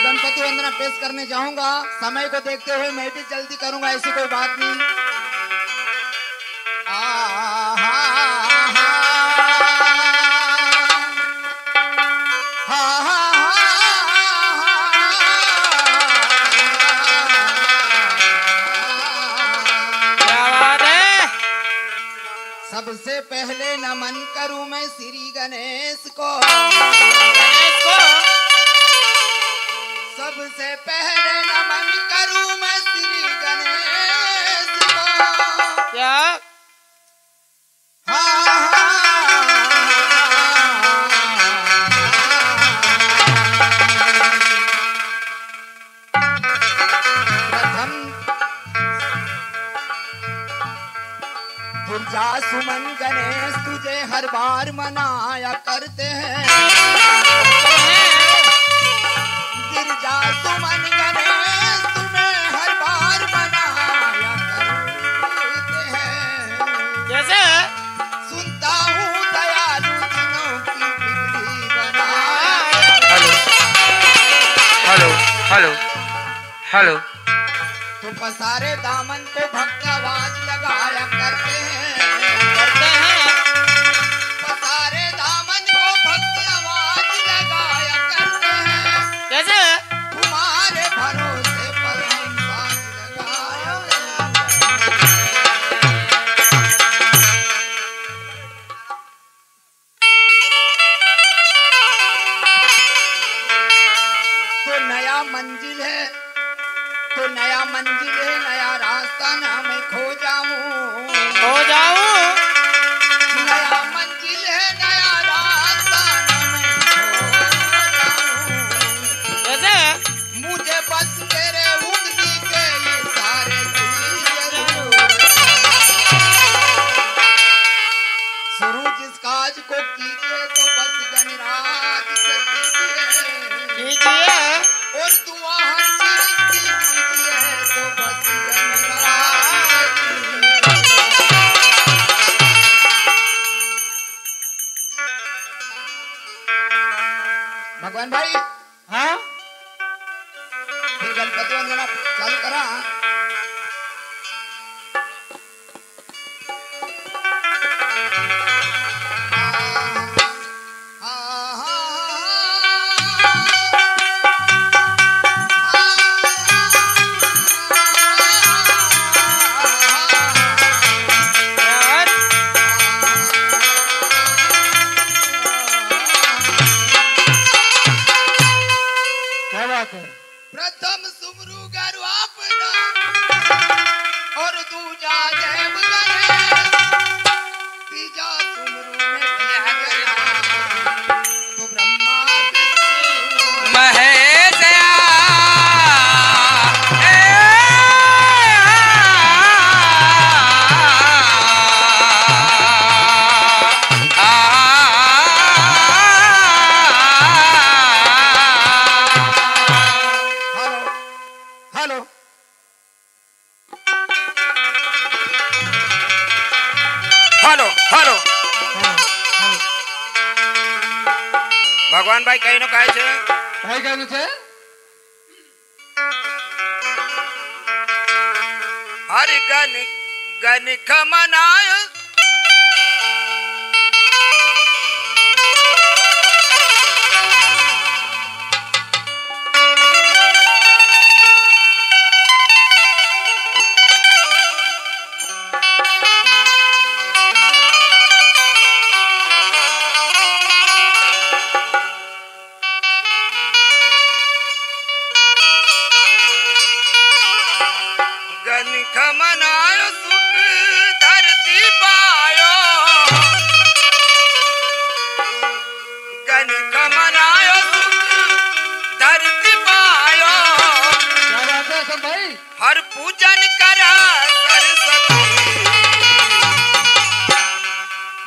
गणपति वंदना पेश करने जाऊंगा। समय को देखते हुए मैं भी जल्दी करूंगा, ऐसी कोई बात नहीं। सबसे पहले नमन करूं मैं श्री गणेश को, सबसे पहले नमन करूं मैं श्री गणेश को। क्या? गिरजा सुमन गणेश तुझे हर बार मनाया करते हैं, गिरजा सुमन गणेश तुम्हें हर बार मनाया करते हैं। कैसे? सुनता हूँ दयालु दिनों की बिगड़ी बना। Hello hello hello. तो पसारे दामन को भक्त आवाज लगाया करते हैं, पसारे दामन को भक्त आवाज लगाया करते हैं। कैसे? तुम्हारे भरोसे पर हम साथ लगाया। तो नया मंजिल है, तो नया मंजिल है, नया रास्ता ना मैं खो जाऊं, हो जाऊं। नया मंजिल है, नया रास्ता ना मैं खो जाऊं। कैसे? मुझे बस तेरे उंगली के इशारे की जरूरत। शुरू जिस काज को कीजिए तो बस गणराज से कीजिए, और दुआ हर चीज की कीजिए तो बस गणराज। भगवान भाई, हाँ फिर गणपति वंदना चालू करा। प्रथम सुमरु गरु आपना और दूजा जय गणेश, तीजा सुमरु में किया गया तो ब्रह्मा विष्णु महेश भगवान भाई कहीं न कहीं से हर गण गण खमनाय खमनायो सुख धरती पायो, गण खमनायो सुख धरती पायो। हर पूजन करा सरस्वती,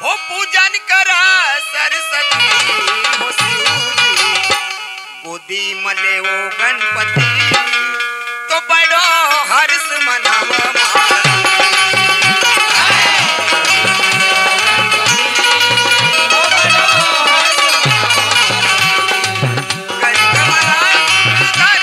हो पूजन करा सरस्वती, हो शिवजी गोदी मले वो गणपति तो बड़ो हर्ष मनाव गण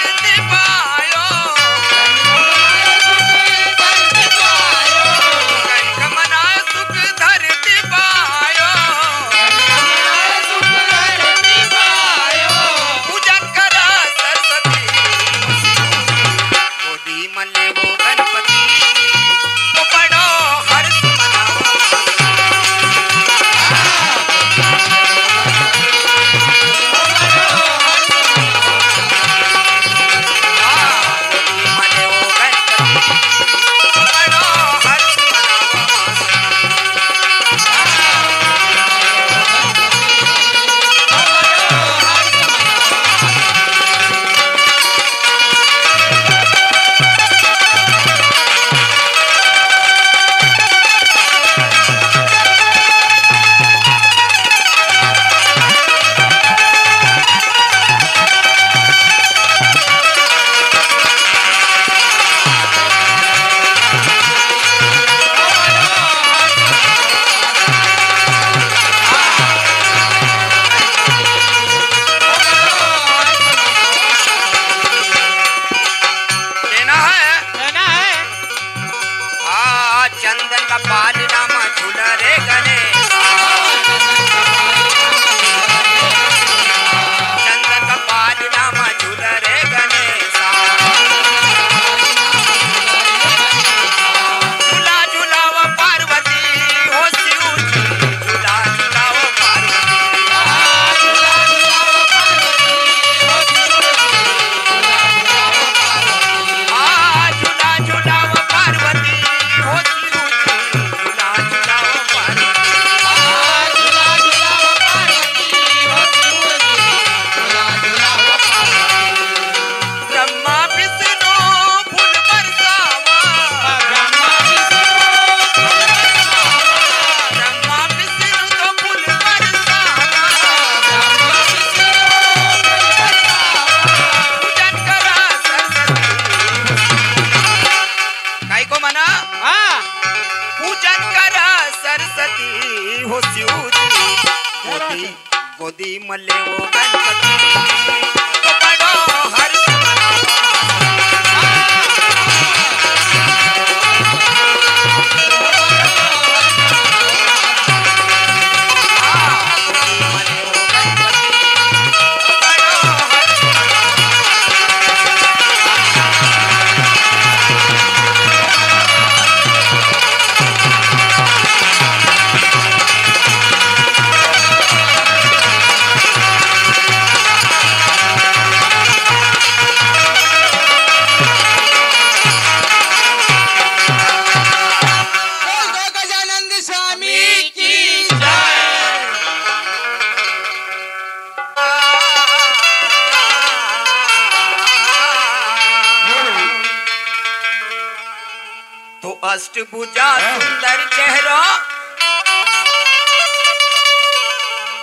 अष्टभुजा सुंदर चेहरा,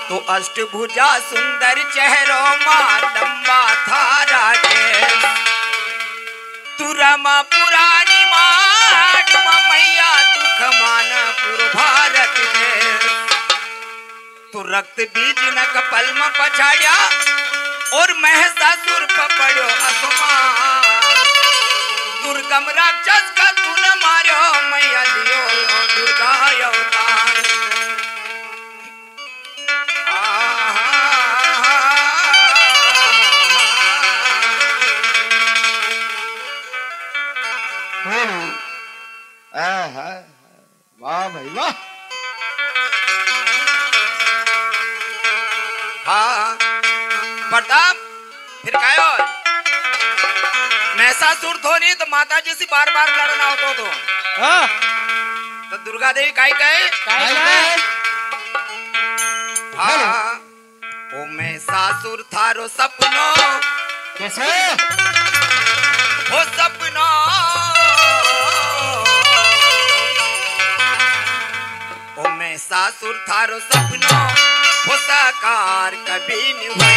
तो अष्टभुजा सुंदर चेहरो मां लंबा थारा के, तू रमा पुरानी माड मैया तू खमानपुर भारत दे, तू रक्त बीज न कपल में पछाड़िया और महिषासुर पकड़ो असमान, दुर्गम राक्षस का तू न मारो मैया लियो दुर्गा अवतार। वाह भाई वाह। हाँ प्रताप फिर कायो महिषासुर थो नहीं तो माता जी से बार बार लड़ना होतो तो हाँ तो दुर्गा देवी काई कहे हाँ ओ महिषासुर थारो सपनो कैसे हो सपनो ओ महिषासुर थारो सपनो हो साकार कभी नहीं हुए।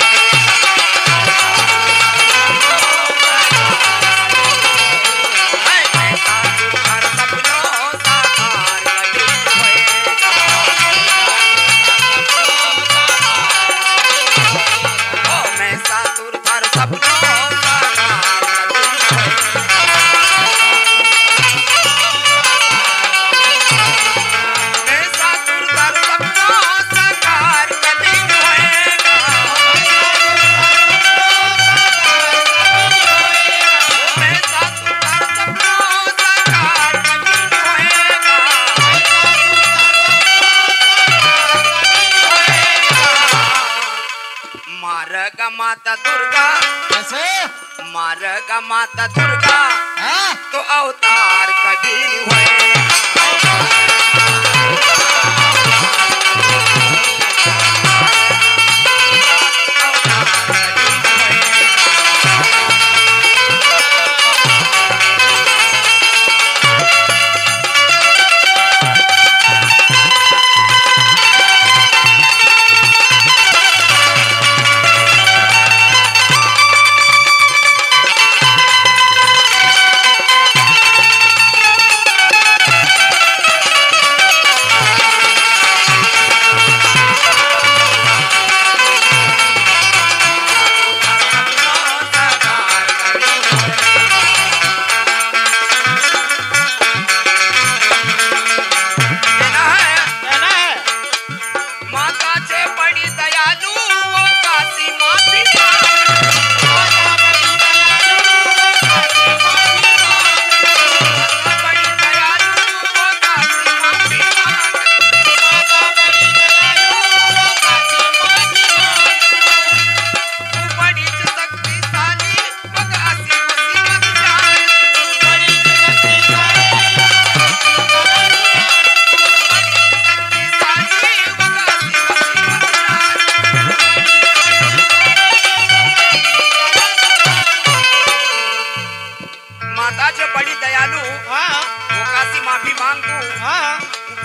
माता दुर्गा कैसे मारेगा माता दुर्गा तो अवतार कभी नहीं हुए।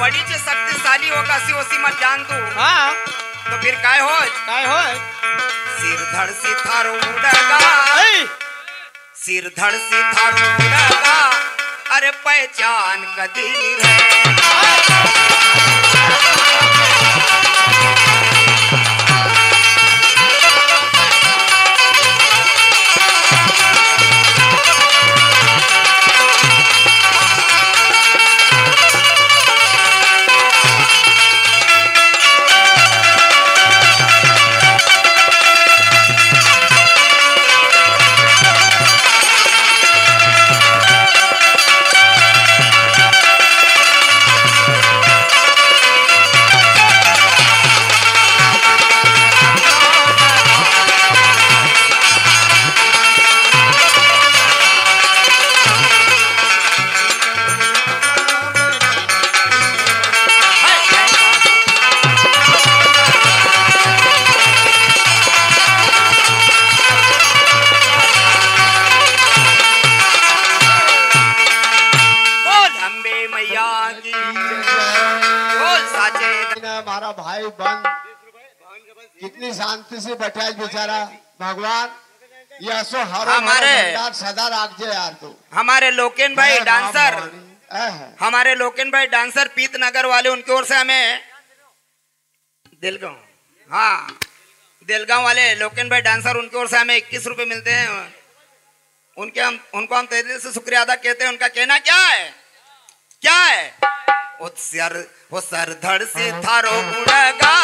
बड़ी चे शक्तिशाली होगा सी ओसी मत जान तू हाँ तो फिर काय हो सिर धड़ सी थारो उड़ेगा सिर धड़ सी थारो उड़ेगा अरे पहचान कदी रहे भाई बंद कितनी शांति से बैठा है बेचारा। भगवान यह सो हमारे सदा राखजे यार तू। हमारे लोकेन भाई डांसर, हमारे लोकेन भाई डांसर पीत नगर वाले, उनकी ओर से हमें दिलगांव, हाँ दिलगांव वाले लोकेन भाई डांसर, उनकी ओर से हमें 21 रुपए मिलते हैं। उनको हम तहे दिल से शुक्रिया अदा कहते हैं। उनका कहना क्या है, क्या है? वो सर धड़ से थारो उड़ेगा,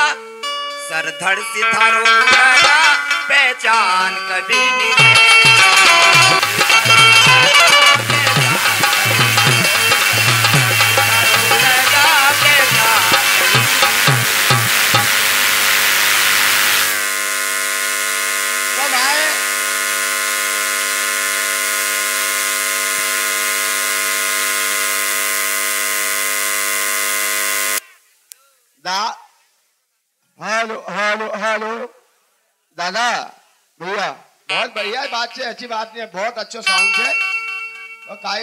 सर धड़ से थारो उड़ेगा, पहचान कभी नहीं। हेलो हेलो हेलो दादा भैया, बहुत बढ़िया बात है, अच्छी बात नहीं है, बहुत अच्छा साउंड है। और काई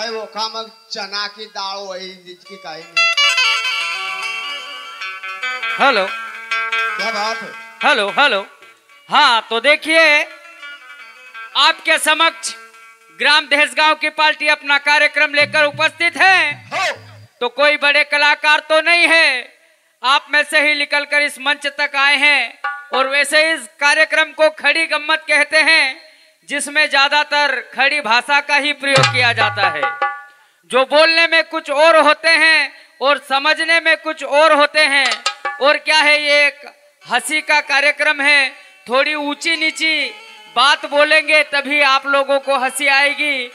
वो मग चना की दाल वही जिसकी काई नहीं। हेलो, क्या बात है? Hello hello. हाँ तो देखिए, आपके समक्ष ग्राम दहेजगांव की पार्टी अपना कार्यक्रम लेकर उपस्थित है। तो कोई बड़े कलाकार तो नहीं है, आप में से ही निकलकर इस मंच तक आए हैं। और वैसे इस कार्यक्रम को खड़ी गम्मत कहते हैं, जिसमें ज्यादातर खड़ी भाषा का ही प्रयोग किया जाता है, जो बोलने में कुछ और होते हैं और समझने में कुछ और होते हैं। और क्या है, ये एक हंसी का कार्यक्रम है, थोड़ी ऊंची नीची बात बोलेंगे तभी आप लोगों को हंसी आएगी।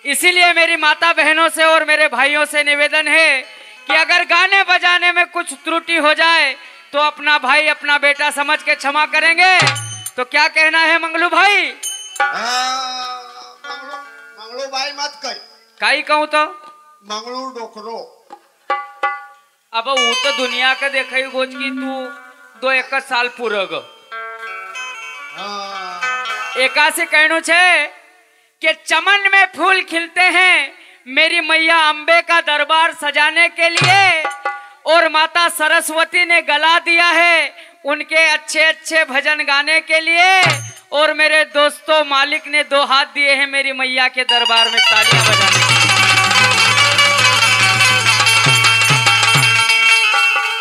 इसीलिए मेरी माता बहनों से और मेरे भाइयों से निवेदन है कि अगर गाने बजाने में कुछ त्रुटि हो जाए तो अपना भाई अपना बेटा समझ के क्षमा करेंगे। तो क्या कहना है मंगलू भाई? मंगलू भाई मत कह, काई कहूँ तो मंगलू डोकरो। अब वो तो दुनिया के देखा गोज की तू 2-1 साल पूरग एकासी कहनु छे कि चमन में फूल खिलते हैं मेरी मैया अम्बे का दरबार सजाने के लिए, और माता सरस्वती ने गला दिया है उनके अच्छे अच्छे भजन गाने के लिए। और मेरे दोस्तों मालिक ने 2 हाथ दिए हैं मेरी मैया के दरबार में तालियां बजाने के लिए।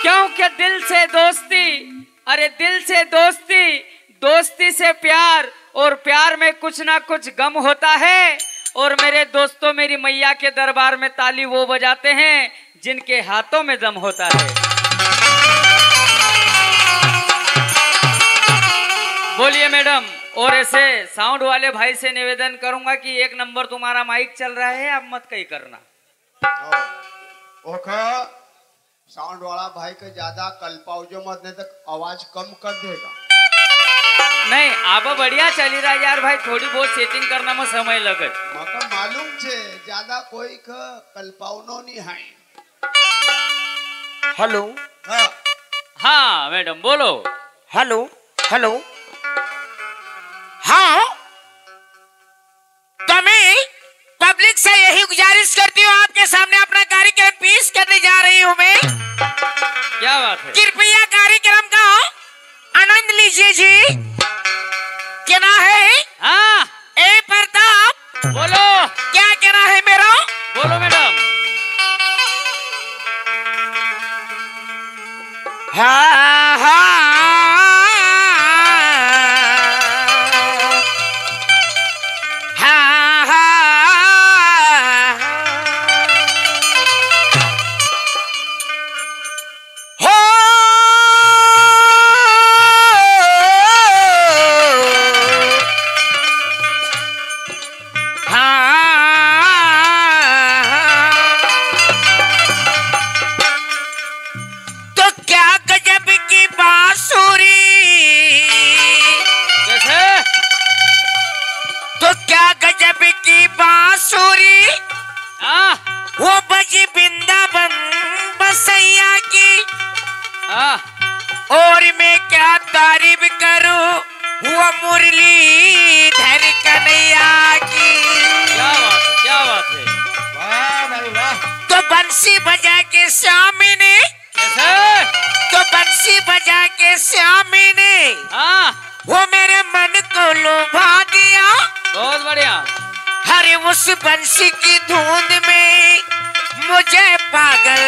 क्योंकि दिल से दोस्ती, अरे दिल से दोस्ती, दोस्ती से प्यार, और प्यार में कुछ ना कुछ गम होता है। और मेरे दोस्तों मेरी मैया के दरबार में ताली वो बजाते हैं जिनके हाथों में दम होता है। बोलिए मैडम। और ऐसे साउंड वाले भाई से निवेदन करूंगा कि 1 नंबर तुम्हारा माइक चल रहा है, अब मत कहीं करना। साउंड वाला भाई का ज्यादा कल्पाओ जो मत, नहीं तक आवाज कम कर देगा। नहीं अब बढ़िया चली रहा यार भाई, थोड़ी बहुत सेटिंग करना में समय लगे। मका मालूम छे ज्यादा कोई का कल्पावनो नहीं है। हेलो, हाँ मैडम बोलो। Hello hello. हाँ तो मैं पब्लिक से यही गुजारिश करती हूँ, आपके सामने अपना कार्यक्रम पेश करने जा रही हूँ मैं। क्या बात है? कृपया कार्यक्रम का आनंद लीजिए जी। कहना है हाँ ए प्रताप, बोलो। क्या कहना है मेरा? बोलो मैडम। हाँ हाँ हाँ हाँ हो बांसुरी वो बजी वृंदावन बसैया की, और मैं क्या तारीफ करूं वो मुरली धर कन्हैया की। क्या बात है, क्या बात है, वाह भाई वाह। तो बंसी बजा के श्यामी बंसी बजा के श्यामी ने वो मेरे मन को लुभा दिया। बहुत बढ़िया। हरे उस बंसी की धुन में मुझे पागल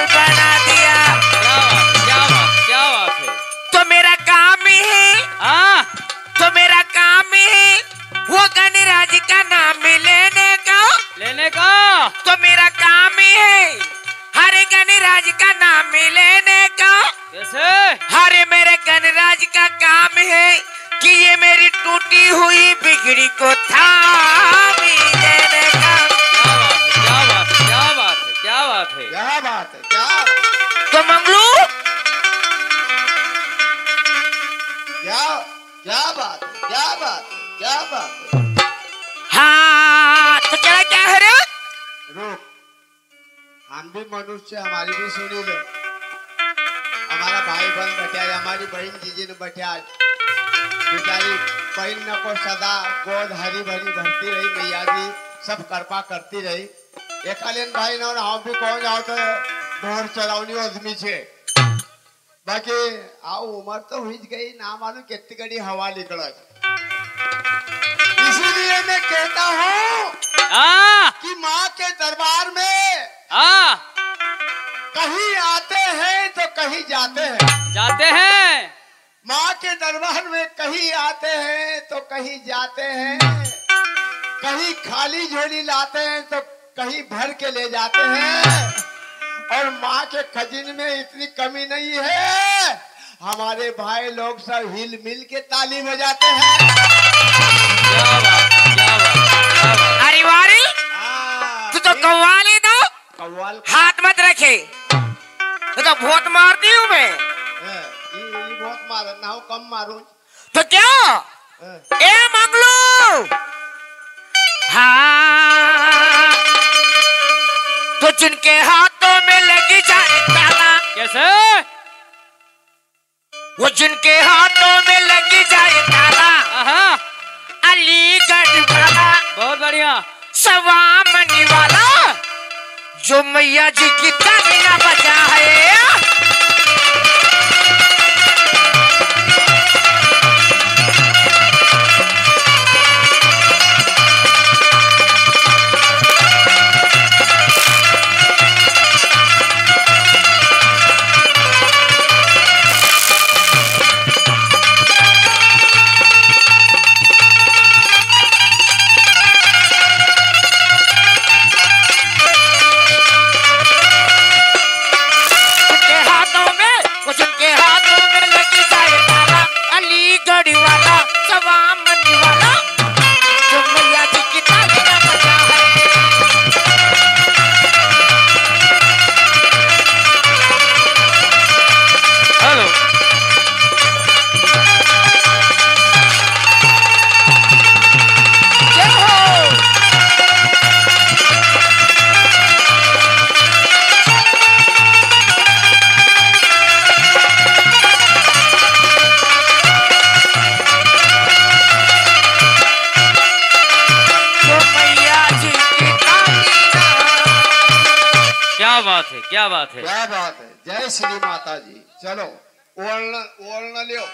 बना दिया। क्या बात, क्या बात, क्या बात है। तो मेरा काम ही है, तो मेरा काम ही है वो गणराज का नाम लेने का। तो मेरा काम ही है हरे गणराज का नाम लेने का। कैसे? हरे मेरे गणराज का काम है कि ये मेरी टूटी हुई बिगड़ी को थामी देने का। क्या बात है, क्या बात है, क्या बात है, क्या बात है, क्या बात है। तो मंगलू क्या क्या बात है, क्या बात है, क्या बात है। हाँ तो चला क्या है रे? रुक, हम भी मनुष्य, हमारी भी सुनी लो। हमारा भाई बहन बैठा है, हमारी बहन जीजी ने बैठा, बेचारी बहन न को सदा गोद हरी भरी भरती रही, मैया जी सब कृपा करती रही। एकालीन भाई न हम भी कौन जाओ तो ढोर चलावनी आदमी छे। बाकी आओ उम्र तो हुई गई, ना मालूम कितनी कड़ी हवा निकल। इसीलिए मैं कहता हूँ कि माँ के दरबार में कहीं आते हैं तो कहीं जाते हैं। माँ के दरबार में कहीं आते हैं तो कहीं जाते हैं, कहीं खाली झोली लाते हैं तो कहीं भर के ले जाते हैं। और माँ के खजिन में इतनी कमी नहीं है, हमारे भाई लोग सब हिल मिल के ताली बजाते हैं। क्या बात, क्या बात, क्या बात। अरे वारी तू तो कव्वाली दो, कव्वाल हाथ मत रखे, तो बहुत मारती हूँ मैं। ये बहुत मार ना हो, कम मारूं तो क्या ए मंगलू। हाँ तो जिनके हाथों में लगी जाए ताला। कैसे? वो जिनके हाथों में लगी जाए ताला, अलीगढ़ वाला बहुत बढ़िया। सवामनी वाला जो मैया जी की तालियां बजा है। क्या बात है, क्या बात है। जय श्री माता जी। चलो ओढ़ना लियो।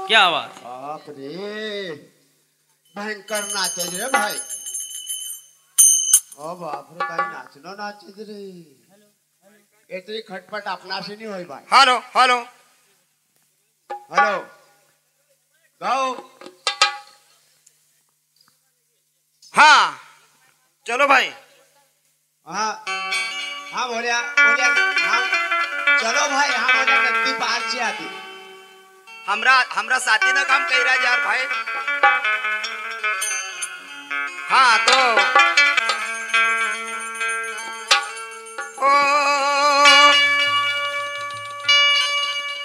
क्या बात? बाप रे, भयंकर नाचे रे भाई। ओ बाप रे, काही नाचनो नाचे रे। इतनी खटपट अपना से नहीं हुई भाई। हेलो हेलो हेलो, गाओ। हाँ चलो भाई। हाँ हाँ, बोलिया बोलिया। हाँ चलो भाई, हाँ बोलिया नदी पार से आती। हमरा साथी ना काम कह रहा यार भाई। हाँ तो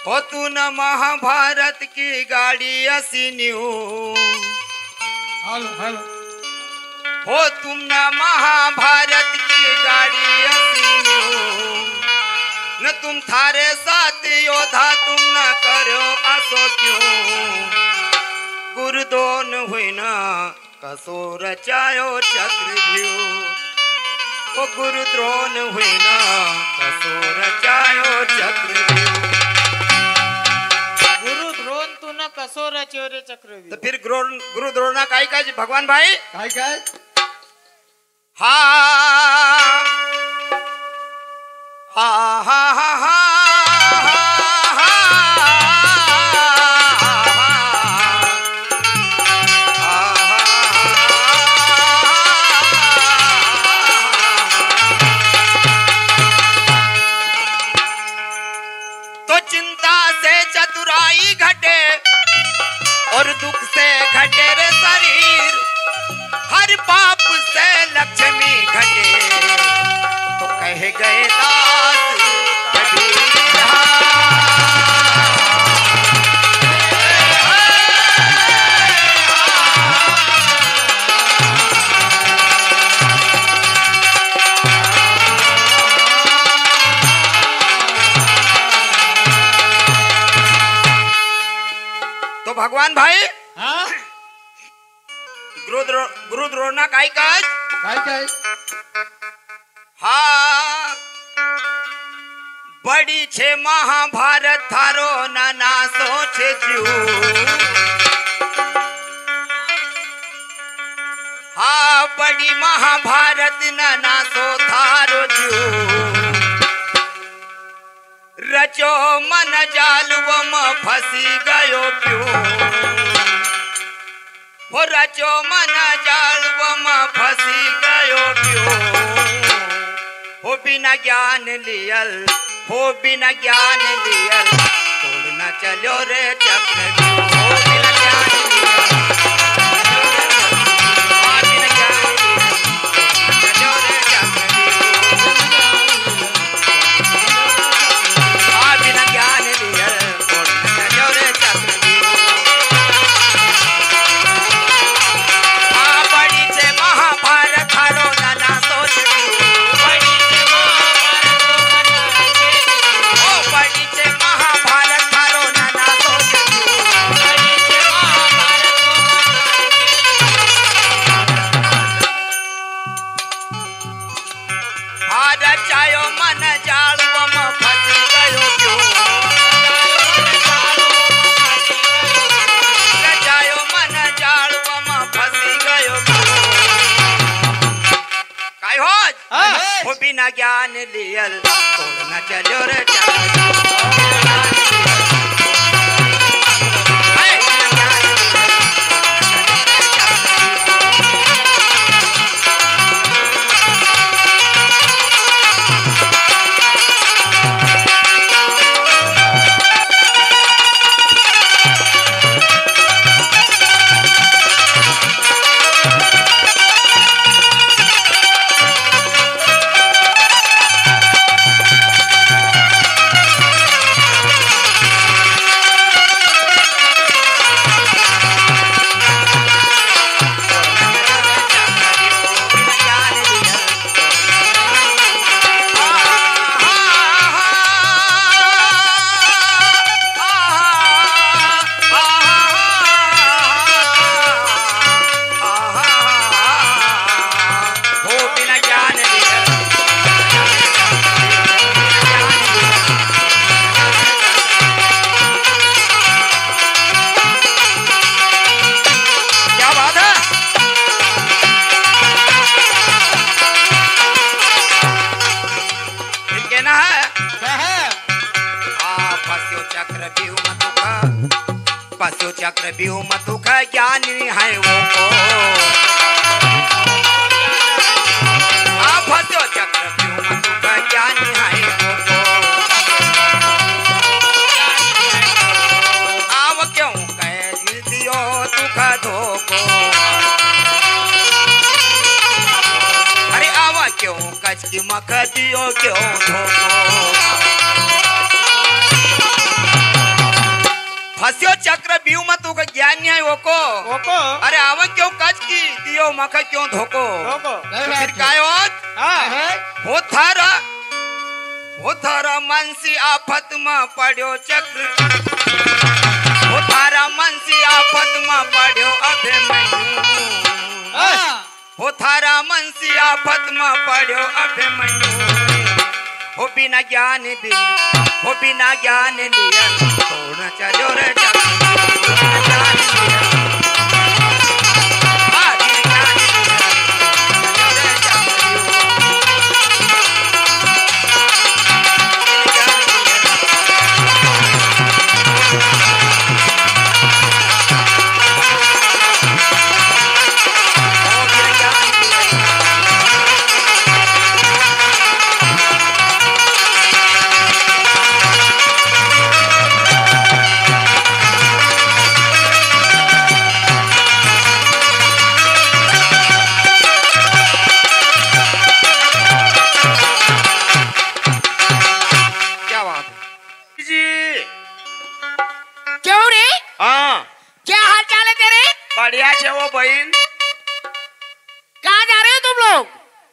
हो तू न महाभारत की गाड़ी असी न्यू। हेलो हेलो, हो तुम न महाभारत की गाड़ी असी न्यू। न तुम थारे साथ योद्धा तुम न करो असो क्यों। गुरुदोन हुई न कसो रचायो चक्रव्यूह। वो गुरुद्रोण हुई न कसो रचायो चक्रव्यूह। गुरुद्रोण तू न कसो रचायो रे चक्रव्यूह। तो फिर गुरुद्रोणा काय काय भगवान भाई? काय काय? हाँ हाँ हाँ हाँ हाँ तो चिंता से चतुराई घटे और दुख से घटे रे शरीर। हर पाप से लक्ष्मी घटे तो कह गए दास कबीर। तो भगवान भाई, हाँ गुरुद्रोणा काय काज? काय काय? हाँ बड़ी छे महाभारत थारो नाना सोचे जू। हाँ बड़ी महाभारत नाना सो थारो जू। रचो मन जालवम फंसी गयो क्यों। हो रचो मन जालवम फंसी गयो क्यों। हो बिना ज्ञान लियल, हो बिना ज्ञान लियल तोड़ न चलो रे चक्रव्यूह। हो बिना ज्ञान लियल, हाँ बिना ज्ञान लियल चलो रे चक्रव्यूह। हाँ बिना ज्ञान लियल तोड़ न चलो रे चक्रव्यूह। हाँ बड़ी से महाभारत हारो नाना सोच क्यों। बड़ी से महाभारत थारो नाना सोच हाँ रचायो मन जालवम फंसी गयो क्यों। रचायो मन जालवम फंसी गयो क्यों। काय हो बिना ज्ञान लियल तोड़ न चलो रे फंस्यो चक्र व्यूह तुख ज्ञानी है वो को फंस्यो चक्र व्यूह तुख ज्ञानी है वो को आव क्यों कह दियो तुख धोको अरे आवा क्यों कच की मख दियो क्यों धोको फंस्यो चक्र व्यूह में तू ज्ञान न्याय ओको अरे आवा क्यों कच की दियो मखा क्यों धोको फिर काय हो थारा मनसी आफत में पड़ो चक्र हो थारा मनसी आफत में पड़ो अभिमन्यु हो थारा मनसी आफत में पड़ो अभिमन्यु हो बिना ज्ञान लिया तोड़ चलो रे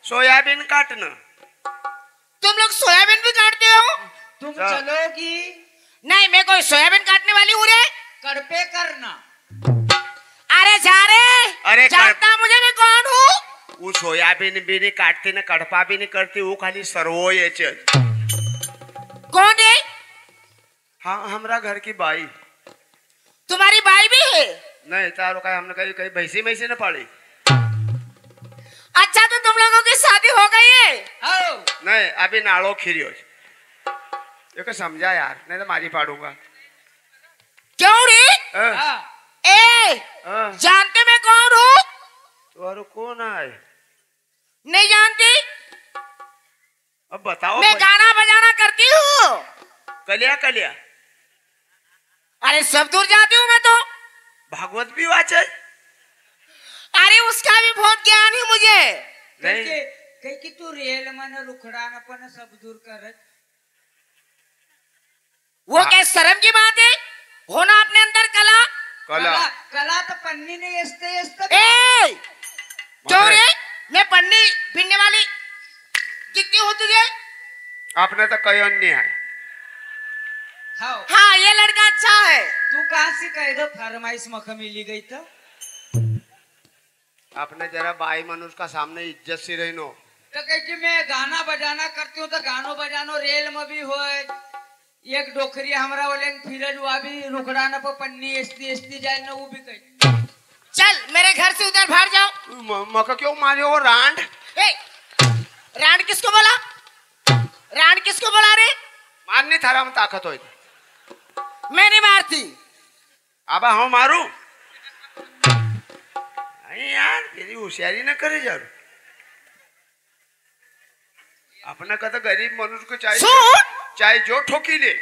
सोयाबीन काटना तुम लोग सोयाबीन भी काटते हो? तुम चलोगी? नहीं, मैं कोई सोयाबीन काटने वाली हूँ रे। कड़पे करना। अरे जा रे, अरे जानता मुझे मैं कौन हूँ? वो सोयाबीन भी नहीं काटती ना कड़पा भी नहीं करती, वो खाली सरवो ये चल। कौन है? हाँ, हमारा घर की बाई। तुम्हारी बाई भी है? नहीं तारो का हमने कहीं भैंसी मैसी न पाली। अच्छा, तो तुम लोगों की शादी हो गई है? नहीं, अभी नाड़ो खीरियो। ये समझा यार, नहीं तो मारी पाड़ूंगा। क्यों रे? जानते मैं कौन हूँ? तुम्हारो कौन है? नहीं जानती? अब बताओ। मैं गाना बजाना करती हूँ। कलिया कलिया। अरे सब दूर जाती हूँ मैं तो। भागवत भी वाचे? अरे उसका भी बहुत ज्ञान है मुझे। नहीं कहीं कि तू रेल मन रुखड़ा न सब दूर कर। वो क्या शर्म की बात है? होना अपने अंदर कला। कला तो पन्नी नहीं क्यों रे? मैं पन्नी बिनने वाली दिखती हूँ तुझे? आपने तो कहीं नहीं है। हाँ, ये लड़का अच्छा है। तू कहाँ से कह दो फरमाइश मख मिली गई तो? आपने जरा बाई मनुष्य का सामने इज्जत से रही नो। तो कह कि मैं गाना बजाना करती हूँ तो गानो बजानो रेल में भी हो। एक डोकरी हमारा बोले फिर हुआ भी रुखड़ा न पन्नी एस्ती जाए ना वो भी कही। चल मेरे घर से उधर भाग जाओ। मका क्यों मारे हो रांड? रांड किसको बोला? रांड किसको बोला रे? मारनी थारा में ताकत हो। मैं नहीं मारती। अब हम मारू? यार तेरी होशियारी न करे जरूर। अपना का तो गरीब मनुष्य को चाहिए जो ठोकी ले।